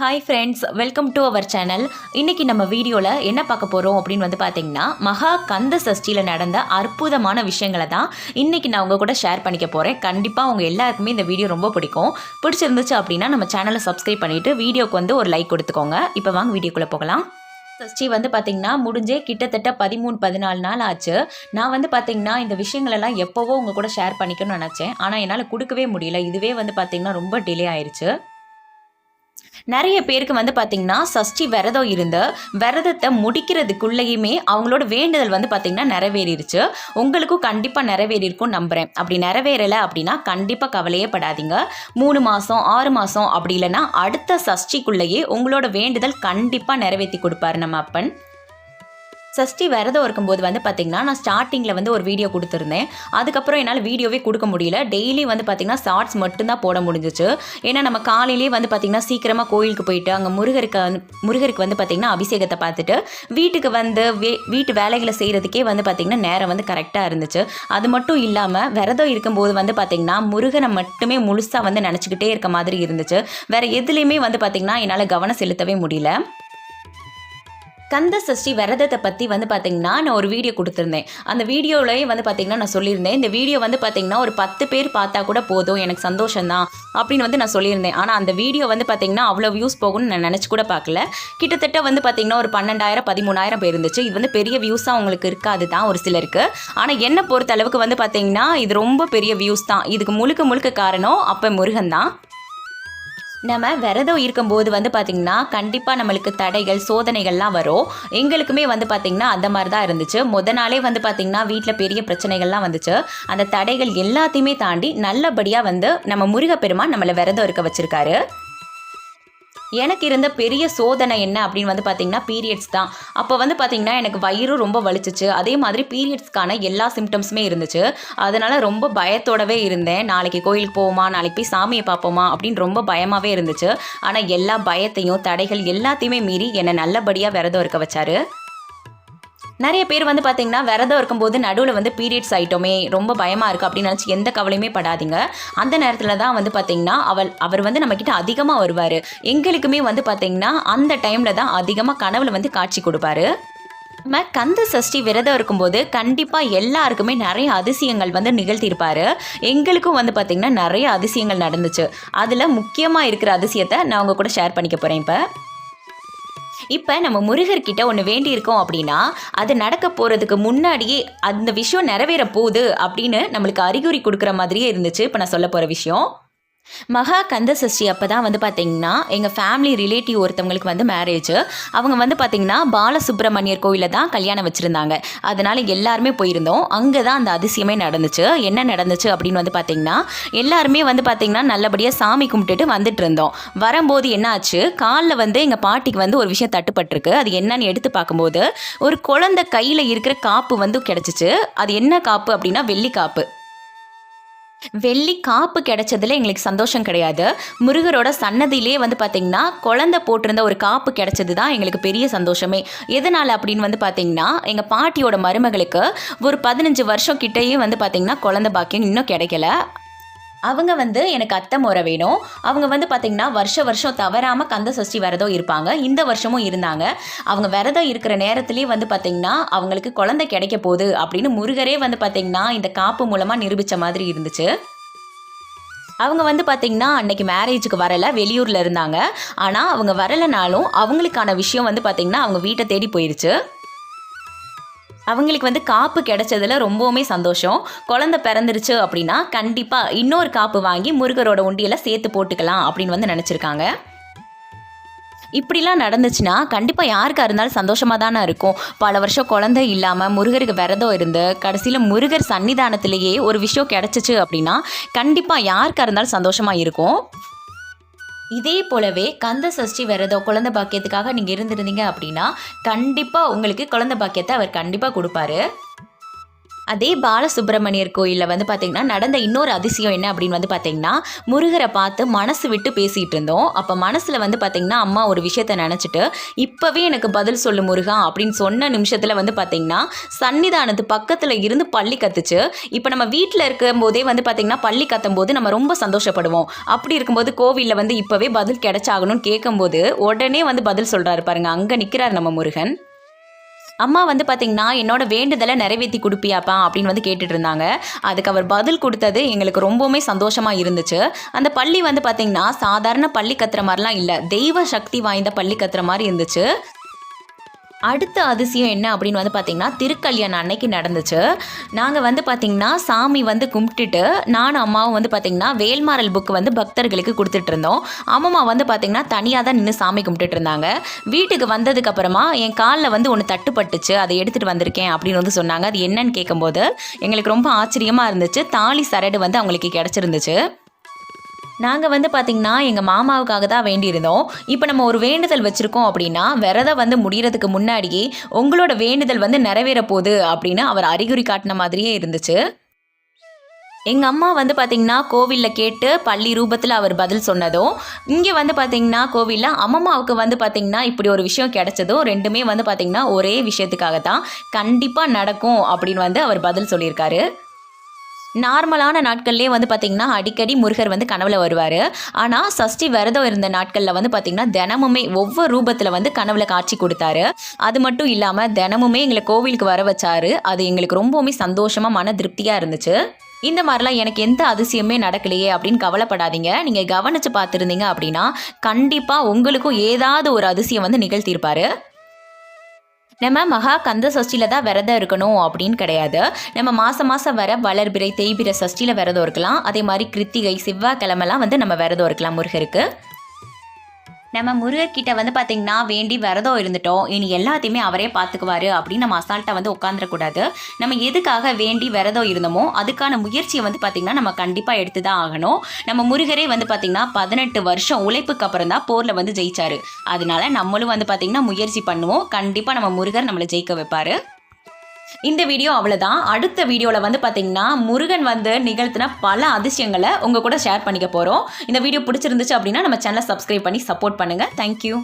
Hi friends, welcome to our channel. இன்றைக்கி நம்ம வீடியோவில் என்ன பார்க்க போகிறோம் அப்படின்னு பார்த்திங்கன்னா, மகா கந்த சஷ்டியில் நடந்த அற்புதமான விஷயங்களை தான் இன்றைக்கி நான் உங்கள் கூட ஷேர் பண்ணிக்க போகிறேன். கண்டிப்பாக உங்கள் எல்லாருக்குமே இந்த வீடியோ ரொம்ப பிடிச்சிருந்துச்சு அப்படின்னா நம்ம சேனலை சப்ஸ்கிரைப் பண்ணிவிட்டு வீடியோக்கு ஒரு லைக் கொடுத்துக்கோங்க. இப்போ வாங்க வீடியோக்குள்ளே போகலாம். சஷ்டி பார்த்திங்கன்னா முடிஞ்சே கிட்டத்தட்ட 13-14 நாள் ஆச்சு. நான் பார்த்திங்கன்னா இந்த விஷயங்களெல்லாம் எப்போவோ உங்கள் கூட ஷேர் பண்ணிக்கணும்னு நினச்சேன். ஆனால் என்னால் கொடுக்கவே முடியல. இதுவே பார்த்திங்கன்னா ரொம்ப டிலே ஆயிடுச்சு. நிறைய பேருக்கு பார்த்திங்கன்னா சஷ்டி விரதம் இருந்து விரதத்தை முடிக்கிறதுக்குள்ளேயுமே அவங்களோட வேண்டுதல் பார்த்திங்கன்னா நிறைவேறிடுச்சு. உங்களுக்கும் கண்டிப்பாக நிறைவேறியிருக்கும் நம்புகிறேன். அப்படி நிறைவேறலை அப்படின்னா கண்டிப்பாக கவலையே படாதீங்க. 3 மாதம் 6 மாதம் அப்படி இல்லைன்னா அடுத்த சஷ்டிக்குள்ளேயே உங்களோட வேண்டுதல் கண்டிப்பாக நிறைவேற்றி கொடுப்பாரு நம்ம அப்பன். சஷ்டி விரதம் இருக்கும்போது பார்த்திங்கன்னா நான் ஸ்டார்டிங்கில் ஒரு வீடியோ கொடுத்துருந்தேன். அதுக்கப்புறம் என்னால் வீடியோவே கொடுக்க முடியல. டெய்லி பார்த்திங்கன்னா ஷார்ட்ஸ் மட்டும்தான் போட முடிஞ்சிச்சு. ஏன்னா நம்ம காலையிலேயே பார்த்திங்கன்னா சீக்கிரமாக கோயிலுக்கு போயிட்டு அங்கே முருகருக்கு பார்த்திங்கன்னா அபிஷேகத்தை பார்த்துட்டு வீட்டுக்கு வீட்டு வேலைகளை செய்கிறதுக்கே பார்த்திங்கன்னா நேரம் கரெக்டாக இருந்துச்சு. அது மட்டும் இல்லாமல் விரதம் இருக்கும்போது பார்த்திங்கன்னா முருகனை மட்டுமே முழுசாக நினச்சிக்கிட்டே இருக்க மாதிரி இருந்துச்சு. வேறு எதுலேயுமே பார்த்திங்கன்னா என்னால் கவனம் செலுத்தவே முடியல. கந்த சஷ்டி விரதத்தை பற்றி பார்த்திங்கன்னா நான் ஒரு வீடியோ கொடுத்துருந்தேன். அந்த வீடியோவிலேயே பார்த்திங்கன்னா நான் சொல்லியிருந்தேன், இந்த வீடியோ பார்த்திங்கன்னா ஒரு 10 பேர் பார்த்தா கூட போதும், எனக்கு சந்தோஷம்தான் அப்படின்னு நான் சொல்லியிருந்தேன். ஆனால் அந்த வீடியோ பார்த்திங்கன்னா அவ்வளோ வியூஸ் போகும்னு நான் நினச்சி கூட பார்க்கல. கிட்டத்தட்ட பார்த்திங்கன்னா ஒரு 12,000-13,000 பேர் இருந்துச்சு. இது பெரிய வியூஸாக உங்களுக்கு இருக்காது தான் ஒரு சிலருக்கு. ஆனால் என்னை பொறுத்த அளவுக்கு பார்த்திங்கன்னா இது ரொம்ப பெரிய வியூஸ் தான். இதுக்கு முழுக்க காரணம் அப்போ முருகன் தான். நம்ம விரதம் இருக்கும்போது பார்த்திங்கன்னா கண்டிப்பாக நம்மளுக்கு தடைகள் சோதனைகள்லாம் வரும். எங்களுக்குமே பார்த்திங்கன்னா அந்த மாதிரி தான் இருந்துச்சு. நாளே பார்த்திங்கன்னா வீட்டில் பெரிய பிரச்சனைகள்லாம் வந்துச்சு. அந்த தடைகள் எல்லாத்தையுமே தாண்டி நல்லபடியாக நம்ம முருகப்பெருமான் நம்மளை விரதம் இருக்க வச்சுருக்காரு. எனக்கு இருந்த பெரிய சோதனை என்ன அப்படின்னு பார்த்திங்கன்னா பீரியட்ஸ் தான். அப்போ பார்த்திங்கன்னா எனக்கு வயிறு ரொம்ப வலிச்சிச்சு. அதே மாதிரி பீரியட்ஸ்க்கான எல்லா சிம்டம்ஸுமே இருந்துச்சு. அதனால் ரொம்ப பயத்தோடவே இருந்தேன். நாளைக்கு கோயிலுக்கு போவோமா, நாளைக்கு போய் சாமியை பார்ப்போமா அப்படின்னு ரொம்ப பயமாகவே இருந்துச்சு. ஆனால் எல்லா பயத்தையும் தடைகள் எல்லாத்தையுமே மீறி என்னை நல்லபடியாக விரதம் இருக்க வச்சாரு. நிறைய பேர் பார்த்திங்கன்னா விரதம் இருக்கும்போது நடுவில் பீரியட்ஸ் ஆகிட்டோமே, ரொம்ப பயமாக இருக்குது அப்படின்னு நினச்சி எந்த கவலையுமே படாதீங்க. அந்த நேரத்தில் தான் பார்த்திங்கன்னா அவர் நம்மக்கிட்ட அதிகமாக வருவார். எங்களுக்குமே பார்த்திங்கன்னா அந்த டைமில் தான் அதிகமாக கனவுல காட்சி கொடுப்பாரு. நம்ம கந்த சஷ்டி விரதம் இருக்கும்போது கண்டிப்பாக எல்லாருக்குமே நிறைய அதிசயங்கள் நிகழ்த்தியிருப்பார். எங்களுக்கும் பார்த்திங்கன்னா நிறைய அதிசயங்கள் நடந்துச்சு. அதில் முக்கியமாக இருக்கிற அதிசயத்தை நான் உங்கள் கூட ஷேர் பண்ணிக்க போகிறேன். இப்போ நம்ம முருகர்கிட்ட ஒன்று வேண்டியிருக்கோம் அப்படின்னா அது நடக்க போகிறதுக்கு முன்னாடியே அந்த விஷயம் நிறைவேற போகுது அப்படின்னு நம்மளுக்கு அறிகுறி கொடுக்குற மாதிரியே இருந்துச்சு. இப்போ நான் சொல்ல போகிற விஷயம் மகா கந்த சஷ்டி அப்போ தான் பார்த்திங்கன்னா எங்கள் ஃபேமிலி ரிலேட்டிவ் ஒருத்தவங்களுக்கு மேரேஜ். அவங்க பார்த்திங்கன்னா பாலசுப்ரமணியர் கோயிலில் தான் கல்யாணம் வச்சுருந்தாங்க. அதனால் எல்லாருமே போயிருந்தோம். அங்கே தான் அந்த அதிசயமே நடந்துச்சு. என்ன நடந்துச்சு அப்படின்னு பார்த்திங்கன்னா எல்லாருமே பார்த்திங்கன்னா நல்லபடியாக சாமி கும்பிட்டுட்டு வந்துட்டு இருந்தோம். வரும்போது என்னாச்சு, காலில் எங்கள் பாட்டிக்கு ஒரு விஷயம் தட்டுப்பட்டிருக்கு. அது என்னன்னு எடுத்து பார்க்கும்போது ஒரு குழந்தை கையில் இருக்கிற காப்பு கிடச்சிச்சு. அது என்ன காப்பு அப்படின்னா வெள்ளி காப்பு. வெள்ளி காப்பு கிடைச்சதுல எங்களுக்கு சந்தோஷம் கிடையாது. முருகரோட சன்னதியிலே பார்த்திங்கன்னா குழந்தை போட்டிருந்த ஒரு காப்பு கிடைச்சது தான் எங்களுக்கு பெரிய சந்தோஷமே. எதனால் அப்படின்னு பார்த்திங்கன்னா எங்கள் பாட்டியோட மருமகளுக்கு ஒரு 15 வருஷம் கிட்டேயே பார்த்திங்கன்னா குழந்தை பாக்கியம் இன்னும் கிடைக்கல. அவங்க எனக்கு அத்தை முறை வேணும். அவங்க பார்த்திங்கன்னா வருஷம் தவறாமல் கந்த சஷ்டி விரதம் இருப்பாங்க. இந்த வருஷமும் இருந்தாங்க. அவங்க விரதம் இருக்கிற நேரத்துலேயே பார்த்திங்கன்னா அவங்களுக்கு குழந்தை கிடைக்க போகுது அப்படின்னு முருகரே பார்த்திங்கன்னா இந்த காப்பு மூலமாக நிரூபித்த மாதிரி இருந்துச்சு. அவங்க பார்த்திங்கன்னா அன்னைக்கு மேரேஜுக்கு வரலை, வெளியூரில் இருந்தாங்க. ஆனால் அவங்க வரலைனாலும் அவங்களுக்கான விஷயம் பார்த்திங்கன்னா அவங்க வீட்டை தேடி போயிடுச்சு. அவங்களுக்கு காப்பு கிடைச்சதுல ரொம்பவுமே சந்தோஷம். குழந்தை பிறந்துருச்சு அப்படின்னா கண்டிப்பாக இன்னொரு காப்பு வாங்கி முருகரோட உண்டியில் சேர்த்து போட்டுக்கலாம் அப்படின்னு நினச்சிருக்காங்க. இப்படிலாம் நடந்துச்சுன்னா கண்டிப்பாக யாருக்காக இருந்தாலும் சந்தோஷமாக தானே இருக்கும். பல வருஷம் குழந்தை இல்லாமல் முருகருக்கு விரதம் இருந்து கடைசியில் முருகர் சன்னிதானத்திலேயே ஒரு விஷயம் கிடச்சிச்சு அப்படின்னா கண்டிப்பாக யாருக்காக இருந்தாலும் சந்தோஷமாக இருக்கும். இதே போலவே கந்த சஷ்டி விரதம் குழந்தை பாக்கியத்துக்காக நீங்கள் இருந்திருந்தீங்க அப்படின்னா கண்டிப்பாக உங்களுக்கு குழந்தை பாக்கியத்தை அவர் கண்டிப்பாக கொடுப்பாரு. அதே பாலசுப்ரமணியர் கோயிலில் வந்து பார்த்திங்கன்னா நடந்த இன்னொரு அதிசயம் என்ன அப்படின்னு வந்து பார்த்திங்கன்னா முருகரை பார்த்து மனசு விட்டு பேசிகிட்டு இருந்தோம். அப்போ மனசில் வந்து பார்த்திங்கன்னா அம்மா ஒரு விஷயத்தை நினச்சிட்டு இப்போவே எனக்கு பதில் சொல்லு முருகா அப்படின்னு சொன்ன நிமிஷத்தில் வந்து பார்த்திங்கன்னா சன்னிதானத்து பக்கத்தில் இருந்து பள்ளி கத்துச்சு. இப்போ நம்ம வீட்டில் இருக்கும் போதே வந்து பார்த்திங்கன்னா பள்ளி கத்தும் போது நம்ம ரொம்ப சந்தோஷப்படுவோம். அப்படி இருக்கும்போது கோவிலில் வந்து இப்போவே பதில் கிடைச்சாகணும்னு கேட்கும்போது உடனே வந்து பதில் சொல்கிறாரு பாருங்க, அங்கே நிற்கிறார் நம்ம முருகன். அம்மா வந்து பார்த்திங்கன்னா என்னோட வேண்டுதலை நிறைவேற்றி கொடுப்பியாப்பா அப்படின்னு வந்து கேட்டுட்டு இருந்தாங்க. அதுக்கு அவர் பதில் கொடுத்தது எங்களுக்கு ரொம்பவுமே சந்தோஷமாக இருந்துச்சு. அந்த பள்ளி வந்து பார்த்திங்கன்னா சாதாரண பள்ளி கத்துற மாதிரிலாம் இல்லை, தெய்வ சக்தி வாய்ந்த பள்ளி கத்துற மாதிரி இருந்துச்சு. அடுத்த அதிசயம் என்ன அப்படின்னு வந்து பார்த்திங்கன்னா திருக்கல்யாணம் அன்னைக்கு நடந்துச்சு. நாங்கள் வந்து பார்த்திங்கன்னா சாமி வந்து கும்பிட்டுட்டு நானும் அம்மாவும் வந்து பார்த்திங்கன்னா வேல்மாறல் புக்கு வந்து பக்தர்களுக்கு கொடுத்துட்டு இருந்தோம். அம்மா வந்து பார்த்திங்கன்னா தனியாக தான் நின்று சாமி கும்பிட்டுட்டு இருந்தாங்க. வீட்டுக்கு வந்ததுக்கப்புறமா என் காலில் வந்து ஒன்று தட்டுப்பட்டுச்சு, அதை எடுத்துகிட்டு வந்திருக்கேன் அப்படின்னு வந்து சொன்னாங்க. அது என்னன்னு கேட்கும்போது எங்களுக்கு ரொம்ப ஆச்சரியமாக இருந்துச்சு. தாலி சரடு வந்து அவங்களுக்கு கிடச்சிருந்துச்சு. நாங்கள் வந்து பார்த்திங்கன்னா எங்கள் மாமாவுக்காக தான் வேண்டியிருந்தோம். இப்போ நம்ம ஒரு வேண்டுதல் வச்சுருக்கோம் அப்படின்னா விரதம் வந்து முடிகிறதுக்கு முன்னாடியே உங்களோட வேண்டுதல் வந்து நிறைவேற போகுது அப்படின்னு அவர் அறிகுறி காட்டின மாதிரியே இருந்துச்சு. எங்கள் அம்மா வந்து பார்த்திங்கன்னா கோவிலில் கேட்டு பள்ளி ரூபத்தில் அவர் பதில் சொன்னதும், இங்கே வந்து பார்த்திங்கன்னா கோவிலில் அம்மாவுக்கு வந்து பார்த்திங்கன்னா இப்படி ஒரு விஷயம் கிடைச்சதும் ரெண்டுமே வந்து பார்த்திங்கன்னா ஒரே விஷயத்துக்காக தான் கண்டிப்பாக நடக்கும் அப்படின்னு வந்து அவர் பதில் சொல்லியிருக்காரு. நார்மலான நாட்கள்லேயே வந்து பார்த்திங்கன்னா அடிக்கடி முருகர் வந்து கனவுல வருவார். ஆனால் சஷ்டி விரதம் இருந்த நாட்களில் வந்து பார்த்திங்கன்னா தினமுமே ஒவ்வொரு ரூபத்தில் வந்து கனவுல காட்சி கொடுத்தாரு. அது மட்டும் இல்லாமல் தினமுமே எங்களை கோவிலுக்கு வர வச்சாரு. அது எங்களுக்கு ரொம்பவுமே சந்தோஷமாக மன திருப்தியாக இருந்துச்சு. இந்த மாதிரிலாம் எனக்கு எந்த அதிசயமே நடக்கலையே அப்படின்னு கவலைப்படாதீங்க. நீங்கள் கவனித்து பார்த்துருந்தீங்க அப்படின்னா கண்டிப்பாக உங்களுக்கும் ஏதாவது ஒரு அதிசயம் வந்து நிகழ்த்தியிருப்பார். நம்ம மகா கந்த சஷ்டியில் தான் விரதம் இருக்கணும் அப்படின்னு கிடையாது. நம்ம மாதம் வர வளர்பிறை தேய்பிறை சஷ்டியில் விரதம் இருக்கலாம். அதே மாதிரி கிருத்திகை செவ்வாய்க்கிழமெல்லாம் வந்து நம்ம விரதம் இருக்கலாம் முருகருக்கு. நம்ம முருகர்கிட்ட வந்து பார்த்திங்கன்னா வேண்டி விரதம் இருந்துட்டோம், இனி எல்லாத்தையுமே அவரே பார்த்துக்குவாரு அப்படின்னு நம்ம அசால்ட்டாக வந்து உட்காந்துடக்கூடாது. நம்ம எதுக்காக வேண்டி விரதம் இருந்தோமோ அதுக்கான முயற்சியை வந்து பார்த்திங்கன்னா நம்ம கண்டிப்பாக எடுத்து தான் ஆகணும். நம்ம முருகரே வந்து பார்த்திங்கன்னா 18 வருஷம் உழைப்புக்கு அப்புறம் தான் போரில் வந்து ஜெயிச்சாரு. அதனால நம்மளும் வந்து பார்த்திங்கன்னா முயற்சி பண்ணுவோம். கண்டிப்பாக நம்ம முருகர் நம்மளை ஜெயிக்க வைப்பார். இந்த வீடியோ அவ்வளோதான். அடுத்த வீடியோவில் வந்து பார்த்திங்கன்னா முருகன் வந்து நிகழ்த்தின பல அதிசயங்களை உங்கள் கூட ஷேர் பண்ணிக்க போகிறோம். இந்த வீடியோ பிடிச்சிருந்துச்சு அப்படின்னா நம்ம சேனலை சப்ஸ்கிரைப் பண்ணி சப்போர்ட் பண்ணுங்கள். தேங்க்யூ.